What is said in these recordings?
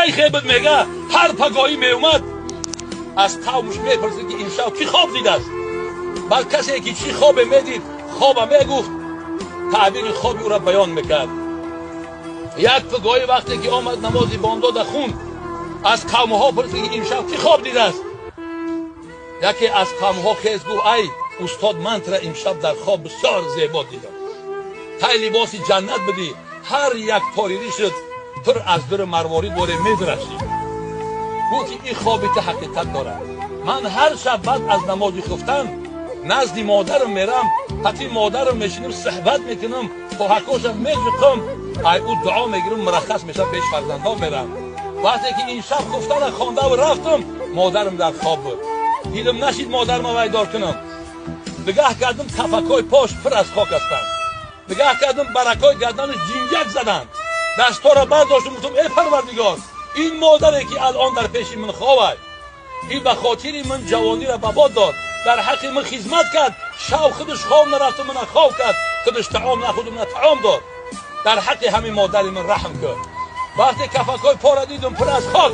شیخ بود میگه هر پگاهی میومد از قومش میپرسید که این شب کی خواب دیده است. بعد کسی که چی خواب میدید خواب میگفت، تعبیر خوابی او را بیان میکرد. یک پگاهی وقتی که آمد نماز بامداد خون، از قومها پرسید که این شب کی خواب دیده است. یکی از قومها خیز گفت ای استاد من ترا امشب در خواب بسیار زیبا دیدم. تای لباس جنت بدی، هر یک تاریری شد پر از در مروارید داره میدرشی. گفت این خوابی که حقیقت داره. من هر شب بعد از نماز خفتن نزد مادرم میرم، حتی مادرم میشینم صحبت میکنم، پاهکاشم میجقم، ای او دعا میگیرم مرخص میشم پیش فرزندها میرم. وقتی که این شب خفتن خوانده و رفتم مادرم در خواب بود. دیدم نشید مادرم ویدار کنم. نگاه کردم کفکای پاش پر از خاک هستند. نگاه کردم برکای گردنش جینجک زدن. دستا را برداشتم گفتم ای پروردگار این مادری که الان در پیش من خوابه، این به خاطر من جوانی را به باد داد، در حق من خدمت کرد، شب خودش خواب نرفت من خواب کرد، خودش طعام نخورد من طعام داد، در حق همین مادر من رحم کرد. وقتی کفکای پا را دیدم پر از خاک،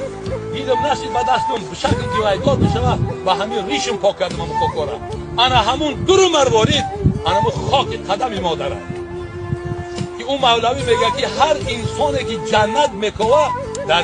دیدم نشید به دستم به شکل دیوایدار بشوه و همین ریشم پاک کردم همون خاکارا. انا همون در مروارید، انا همون خاک قدم مادره. که اون مولوی میگه که هر انسانی که جنت میکوه در